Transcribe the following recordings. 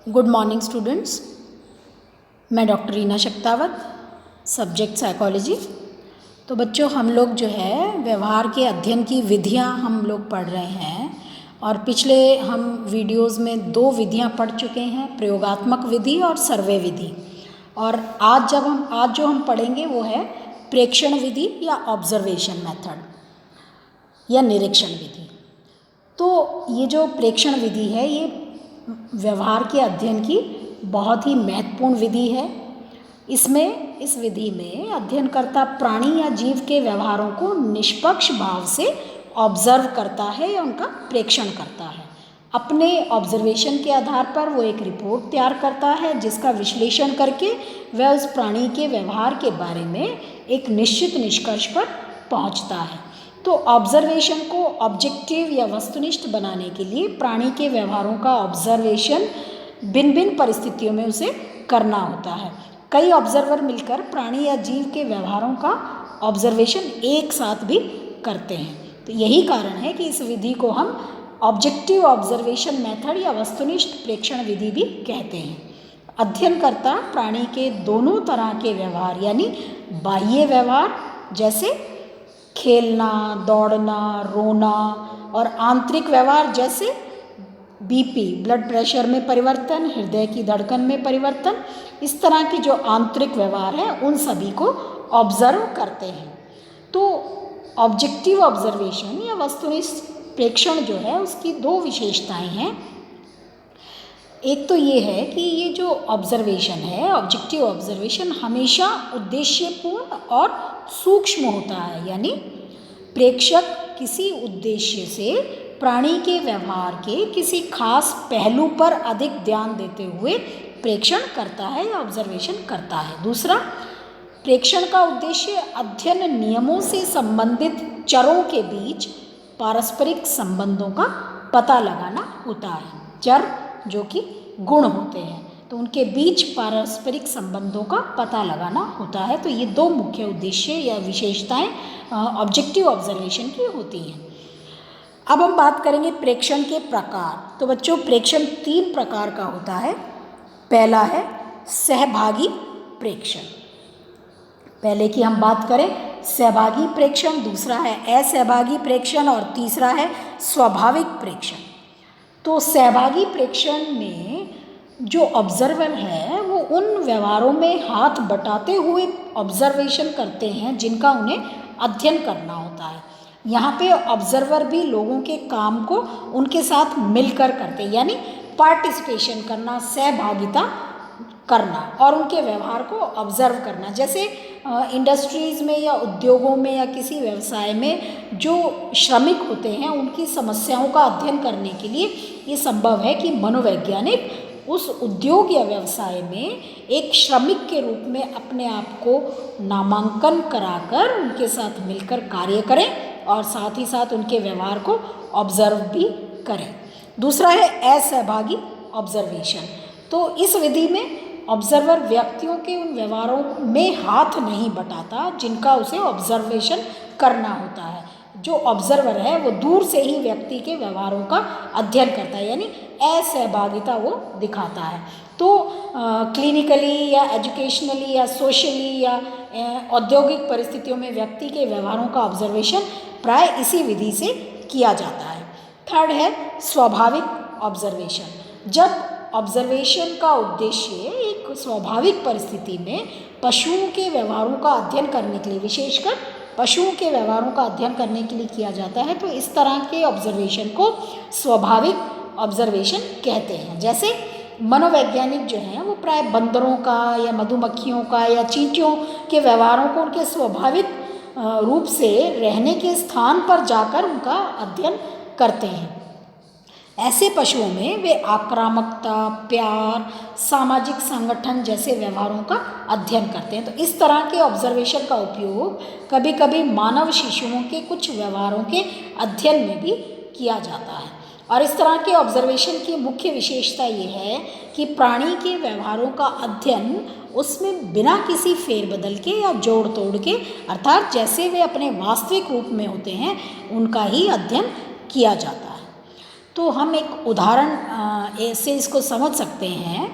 Good morning students. मैं doctor Reena Shaktawat, subject psychology. तो बच्चों, हम लोग जो है व्यवहार के अध्ययन की विधियां हम लोग पढ़ रहे हैं और पिछले हम वीडियोस में 2 विधियां पढ़ चुके हैं, प्रयोगात्मक विधि और सर्वे विधि। और आज जो हम पढ़ेंगे वो है प्रेक्षण विधि या ऑब्जर्वेशन मेथड या निरीक्षण विधि। तो ये जो प्रेक्षण विधि है ये व्यवहार के अध्ययन की बहुत ही महत्वपूर्ण विधि है। इस विधि में अध्ययनकर्ता प्राणी या जीव के व्यवहारों को निष्पक्ष भाव से ऑब्जर्व करता है या उनका प्रेक्षण करता है। अपने ऑब्जर्वेशन के आधार पर वो एक रिपोर्ट तैयार करता है जिसका विश्लेषण करके वह उस प्राणी के व्यवहार के बारे में एक निश्चित निष्कर्ष पर पहुंचता है। तो ऑब्जर्वेशन को ऑब्जेक्टिव या वस्तुनिष्ठ बनाने के लिए प्राणी के व्यवहारों का ऑब्जर्वेशन भिन्न भिन्न परिस्थितियों में उसे करना होता है। कई ऑब्जर्वर मिलकर प्राणी या जीव के व्यवहारों का ऑब्जर्वेशन एक साथ भी करते हैं। तो यही कारण है कि इस विधि को हम ऑब्जेक्टिव ऑब्जर्वेशन मेथड या वस्तुनिष्ठ प्रेक्षण विधि भी कहते हैं। अध्ययनकर्ता प्राणी के दोनों तरह के व्यवहार यानी बाह्य व्यवहार जैसे खेलना, दौड़ना, रोना और आंतरिक व्यवहार जैसे बीपी, ब्लड प्रेशर में परिवर्तन, हृदय की धड़कन में परिवर्तन, इस तरह के जो आंतरिक व्यवहार हैं उन सभी को ऑब्जर्व करते हैं। तो ऑब्जेक्टिव ऑब्जर्वेशन या वस्तुनिष्ठ प्रेक्षण जो है उसकी 2 विशेषताएं हैं। एक तो ये है कि ये जो ऑब्जर्वेशन है, ऑब्जेक्टिव ऑब्जर्वेशन हमेशा उद्देश्यपूर्ण और सूक्ष्म होता है, यानी प्रेक्षक किसी उद्देश्य से प्राणी के व्यवहार के किसी खास पहलू पर अधिक ध्यान देते हुए प्रेक्षण करता है या ऑब्जर्वेशन करता है। दूसरा, प्रेक्षण का उद्देश्य अध्ययन नियमों से संबंधित चरों के बीच पारस्परिक संबंधों का पता लगाना होता है। चर जो कि गुण होते हैं, तो उनके बीच पारस्परिक संबंधों का पता लगाना होता है। तो ये 2 मुख्य उद्देश्य या विशेषताएं ऑब्जेक्टिव ऑब्जर्वेशन की होती हैं। अब हम बात करेंगे प्रेक्षण के प्रकार। तो बच्चों, प्रेक्षण 3 प्रकार का होता है। पहला है सहभागी प्रेक्षण। पहले की हम बात करें सहभागी प्रेक्षण, दूसरा है असहभागी प्रेक्षण और तीसरा है स्वाभाविक प्रेक्षण। तो सहभागी प्रेक्षण में जो ऑब्जर्वर है वो उन व्यवहारों में हाथ बटाते हुए ऑब्जर्वेशन करते हैं जिनका उन्हें अध्ययन करना होता है। यहाँ पे ऑब्जर्वर भी लोगों के काम को उनके साथ मिलकर करते हैं, यानी पार्टिसिपेशन करना, सहभागिता करना और उनके व्यवहार को ऑब्जर्व करना। जैसे इंडस्ट्रीज़ में या उद्योगों में या किसी व्यवसाय में जो श्रमिक होते हैं उनकी समस्याओं का अध्ययन करने के लिए ये संभव है कि मनोवैज्ञानिक उस उद्योग या व्यवसाय में एक श्रमिक के रूप में अपने आप को नामांकन कराकर उनके साथ मिलकर कार्य करें और साथ ही साथ उनके व्यवहार को ऑब्जर्व भी करें। दूसरा है असहभागी ऑब्जर्वेशन। तो इस विधि में ऑब्जर्वर व्यक्तियों के उन व्यवहारों में हाथ नहीं बटाता जिनका उसे ऑब्जर्वेशन करना होता है। जो ऑब्जर्वर है वो दूर से ही व्यक्ति के व्यवहारों का अध्ययन करता है, यानी असहभागिता वो दिखाता है। तो क्लिनिकली या एजुकेशनली या सोशली या औद्योगिक परिस्थितियों में व्यक्ति के व्यवहारों का ऑब्जर्वेशन प्राय इसी विधि से किया जाता है। थर्ड है स्वाभाविक ऑब्जर्वेशन। जब ऑब्जर्वेशन का उद्देश्य एक स्वाभाविक परिस्थिति में पशुओं के व्यवहारों का अध्ययन करने के लिए, विशेषकर पशुओं के व्यवहारों का अध्ययन करने के लिए किया जाता है, तो इस तरह के ऑब्जर्वेशन को स्वाभाविक ऑब्जर्वेशन कहते हैं। जैसे मनोवैज्ञानिक जो हैं वो प्राय बंदरों का या मधुमक्खियों का या चींटियों के व्यवहारों को उनके स्वाभाविक रूप से रहने के स्थान पर जाकर उनका अध्ययन करते हैं। ऐसे पशुओं में वे आक्रामकता, प्यार, सामाजिक संगठन जैसे व्यवहारों का अध्ययन करते हैं। तो इस तरह के ऑब्जर्वेशन का उपयोग कभी कभी मानव शिशुओं के कुछ व्यवहारों के अध्ययन में भी किया जाता है। और इस तरह के ऑब्जर्वेशन की मुख्य विशेषता ये है कि प्राणी के व्यवहारों का अध्ययन उसमें बिना किसी फेरबदल के या जोड़ तोड़ के, अर्थात जैसे वे अपने वास्तविक रूप में होते हैं उनका ही अध्ययन किया जाता है। तो हम एक उदाहरण ऐसे इसको समझ सकते हैं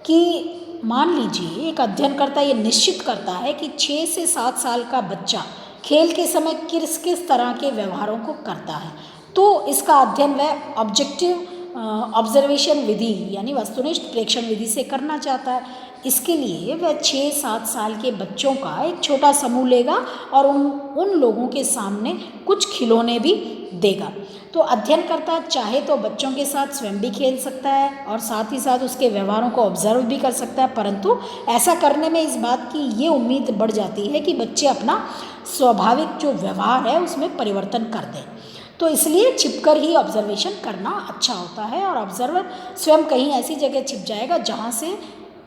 कि मान लीजिए एक अध्ययनकर्ता ये निश्चित करता है कि 6 से 7 साल का बच्चा खेल के समय किस किस तरह के व्यवहारों को करता है। तो इसका अध्ययन वह ऑब्जेक्टिव ऑब्जर्वेशन विधि यानी वस्तुनिष्ठ प्रेक्षण विधि से करना चाहता है। इसके लिए वह 6-7 साल के बच्चों का एक छोटा समूह लेगा और उन लोगों के सामने कुछ खिलौने भी देगा। तो अध्ययनकर्ता चाहे तो बच्चों के साथ स्वयं भी खेल सकता है और साथ ही साथ उसके व्यवहारों को ऑब्जर्व भी कर सकता है, परंतु ऐसा करने में इस बात की ये उम्मीद बढ़ जाती है कि बच्चे अपना स्वाभाविक जो व्यवहार है उसमें परिवर्तन कर दें। तो इसलिए छिपकर ही ऑब्जर्वेशन करना अच्छा होता है और ऑब्जर्वर स्वयं कहीं ऐसी जगह छिप जाएगा जहाँ से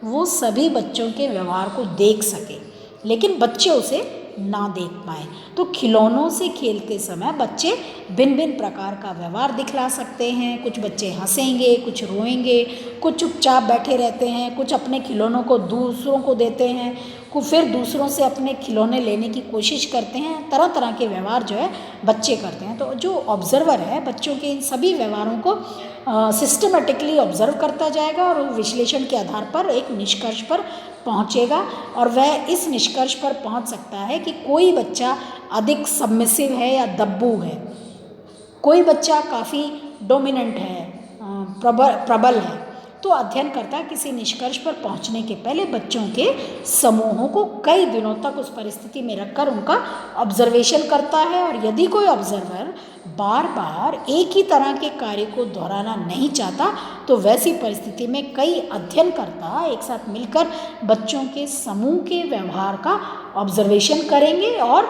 वो सभी बच्चों के व्यवहार को देख सके, लेकिन बच्चे उसे ना देख पाए। तो खिलौनों से खेलते समय बच्चे भिन्न भिन्न प्रकार का व्यवहार दिखला सकते हैं। कुछ बच्चे हंसेंगे, कुछ रोएंगे, कुछ चुपचाप बैठे रहते हैं, कुछ अपने खिलौनों को दूसरों को देते हैं, फिर दूसरों से अपने खिलौने लेने की कोशिश करते हैं। तरह तरह के व्यवहार जो है बच्चे करते हैं। तो जो ऑब्जर्वर है बच्चों के इन सभी व्यवहारों को सिस्टमेटिकली ऑब्जर्व करता जाएगा और विश्लेषण के आधार पर एक निष्कर्ष पर पहुंचेगा और वह इस निष्कर्ष पर पहुंच सकता है कि कोई बच्चा अधिक सबमिसिव है या दब्बू है, कोई बच्चा काफ़ी डोमिनेंट है, प्रबल है। तो अध्ययनकर्ता किसी निष्कर्ष पर पहुंचने के पहले बच्चों के समूहों को कई दिनों तक उस परिस्थिति में रखकर उनका ऑब्जर्वेशन करता है और यदि कोई ऑब्जर्वर बार बार एक ही तरह के कार्य को दोहराना नहीं चाहता तो वैसी परिस्थिति में कई अध्ययनकर्ता एक साथ मिलकर बच्चों के समूह के व्यवहार का ऑब्जर्वेशन करेंगे और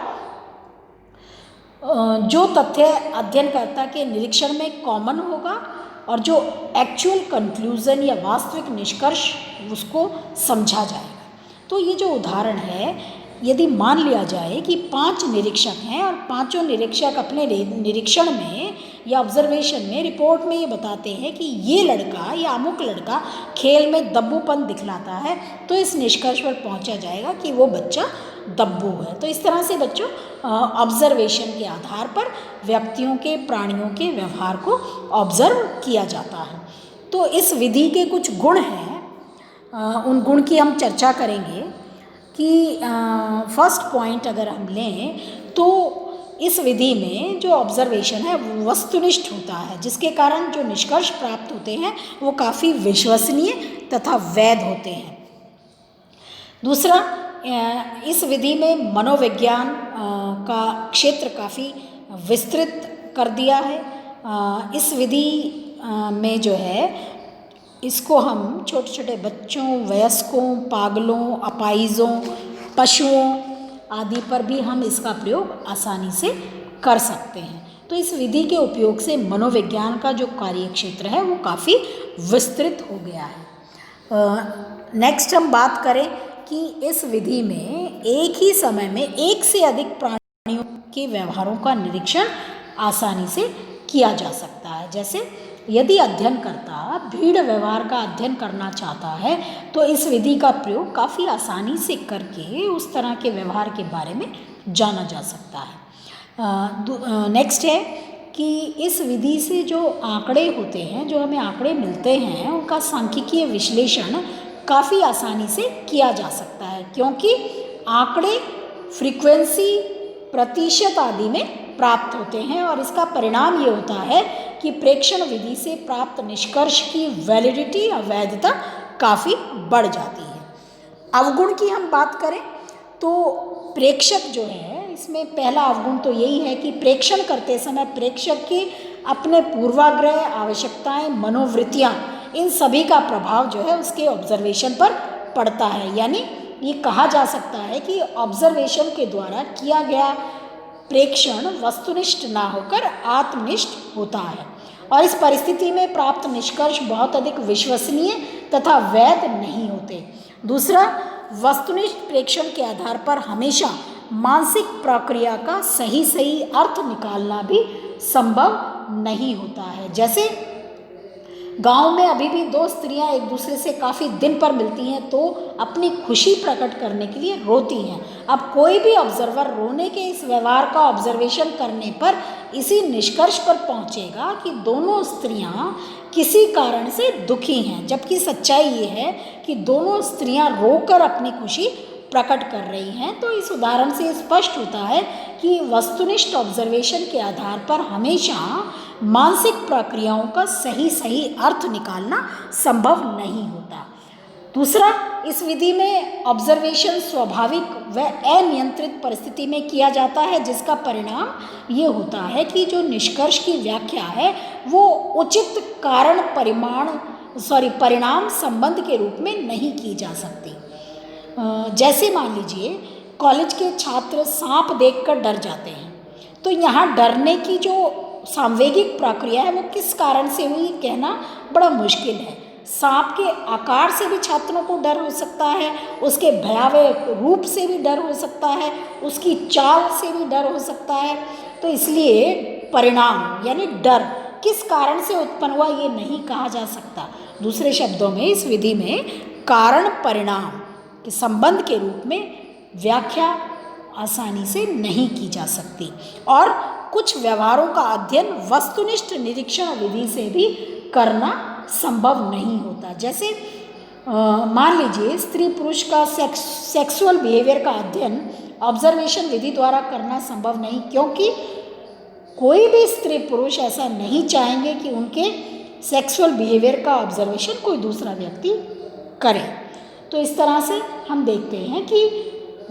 जो तथ्य अध्ययनकर्ता के निरीक्षण में कॉमन होगा और जो एक्चुअल कंक्लूज़न या वास्तविक निष्कर्ष उसको समझा जाएगा। तो ये जो उदाहरण है, यदि मान लिया जाए कि 5 निरीक्षक हैं और पांचों निरीक्षक अपने निरीक्षण में या ऑब्जर्वेशन में रिपोर्ट में ये बताते हैं कि ये लड़का या अमुक लड़का खेल में दब्बूपन दिखलाता है, तो इस निष्कर्ष पर पहुंचा जाएगा कि वो बच्चा दब्बू है। तो इस तरह से बच्चों ऑब्जर्वेशन के आधार पर व्यक्तियों के, प्राणियों के व्यवहार को ऑब्जर्व किया जाता है। तो इस विधि के कुछ गुण हैं, उन गुण की हम चर्चा करेंगे कि फर्स्ट पॉइंट अगर हम लें तो इस विधि में जो ऑब्जर्वेशन है वो वस्तुनिष्ठ होता है, जिसके कारण जो निष्कर्ष प्राप्त होते हैं वो काफ़ी विश्वसनीय तथा वैध होते हैं। दूसरा, इस विधि में मनोविज्ञान का क्षेत्र काफ़ी विस्तृत कर दिया है। इस विधि में जो है इसको हम छोटे छोटे बच्चों, वयस्कों, पागलों, अपाहिजों, पशुओं आदि पर भी हम इसका प्रयोग आसानी से कर सकते हैं। तो इस विधि के उपयोग से मनोविज्ञान का जो कार्य क्षेत्र है वो काफ़ी विस्तृत हो गया है। नेक्स्ट हम बात करें कि इस विधि में एक ही समय में एक से अधिक प्राणियों के व्यवहारों का निरीक्षण आसानी से किया जा सकता है। जैसे यदि अध्ययनकर्ता भीड़ व्यवहार का अध्ययन करना चाहता है तो इस विधि का प्रयोग काफ़ी आसानी से करके उस तरह के व्यवहार के बारे में जाना जा सकता है। नेक्स्ट है कि इस विधि से जो आंकड़े होते हैं, जो हमें आंकड़े मिलते हैं, उनका सांख्यिकीय विश्लेषण काफ़ी आसानी से किया जा सकता है, क्योंकि आंकड़े फ्रीक्वेंसी, प्रतिशत आदि में प्राप्त होते हैं और इसका परिणाम ये होता है कि प्रेक्षण विधि से प्राप्त निष्कर्ष की वैलिडिटी या वैधता काफ़ी बढ़ जाती है। अवगुण की हम बात करें तो प्रेक्षक जो है, इसमें पहला अवगुण तो यही है कि प्रेक्षण करते समय प्रेक्षक के अपने पूर्वाग्रह, आवश्यकताएं, मनोवृत्तियां, इन सभी का प्रभाव जो है उसके ऑब्जर्वेशन पर पड़ता है। यानी ये कहा जा सकता है कि ऑब्जर्वेशन के द्वारा किया गया प्रेक्षण वस्तुनिष्ठ ना होकर आत्मनिष्ठ होता है और इस परिस्थिति में प्राप्त निष्कर्ष बहुत अधिक विश्वसनीय तथा वैध नहीं होते। दूसरा, वस्तुनिष्ठ प्रेक्षण के आधार पर हमेशा मानसिक प्रक्रिया का सही अर्थ निकालना भी संभव नहीं होता है। जैसे गांव में अभी भी 2 स्त्रियां एक दूसरे से काफ़ी दिन पर मिलती हैं तो अपनी खुशी प्रकट करने के लिए रोती हैं। अब कोई भी ऑब्जर्वर रोने के इस व्यवहार का ऑब्जर्वेशन करने पर इसी निष्कर्ष पर पहुंचेगा कि दोनों स्त्रियां किसी कारण से दुखी हैं, जबकि सच्चाई ये है कि दोनों स्त्रियां रोकर अपनी खुशी प्रकट कर रही हैं। तो इस उदाहरण से स्पष्ट होता है कि वस्तुनिष्ठ ऑब्जर्वेशन के आधार पर हमेशा मानसिक प्रक्रियाओं का सही अर्थ निकालना संभव नहीं होता। दूसरा, इस विधि में ऑब्जर्वेशन स्वाभाविक व अनियंत्रित परिस्थिति में किया जाता है, जिसका परिणाम ये होता है कि जो निष्कर्ष की व्याख्या है वो उचित कारण परिणाम संबंध के रूप में नहीं की जा सकती। जैसे मान लीजिए कॉलेज के छात्र सांप देखकर डर जाते हैं, तो यहाँ डरने की जो सांवेगिक प्रक्रिया है वो किस कारण से हुई कहना बड़ा मुश्किल है। सांप के आकार से भी छात्रों को डर हो सकता है, उसके भयावह रूप से भी डर हो सकता है, उसकी चाल से भी डर हो सकता है। तो इसलिए परिणाम यानी डर किस कारण से उत्पन्न हुआ ये नहीं कहा जा सकता। दूसरे शब्दों में इस विधि में कारण परिणाम के संबंध के रूप में व्याख्या आसानी से नहीं की जा सकती, और कुछ व्यवहारों का अध्ययन वस्तुनिष्ठ निरीक्षण विधि से भी करना संभव नहीं होता। जैसे मान लीजिए स्त्री पुरुष का सेक्सुअल बिहेवियर का अध्ययन ऑब्जर्वेशन विधि द्वारा करना संभव नहीं, क्योंकि कोई भी स्त्री पुरुष ऐसा नहीं चाहेंगे कि उनके सेक्सुअल बिहेवियर का ऑब्जर्वेशन कोई दूसरा व्यक्ति करे। तो इस तरह से हम देखते हैं कि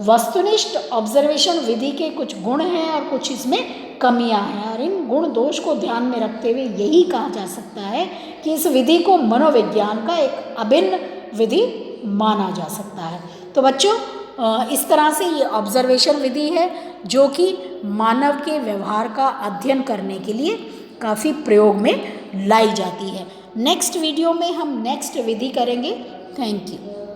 वस्तुनिष्ठ ऑब्जर्वेशन विधि के कुछ गुण हैं और कुछ इसमें कमियां हैं, और इन गुण दोष को ध्यान में रखते हुए यही कहा जा सकता है कि इस विधि को मनोविज्ञान का एक अभिन्न विधि माना जा सकता है। तो बच्चों, इस तरह से ये ऑब्जर्वेशन विधि है जो कि मानव के व्यवहार का अध्ययन करने के लिए काफ़ी प्रयोग में लाई जाती है। नेक्स्ट वीडियो में हम नेक्स्ट विधि करेंगे। Thank you.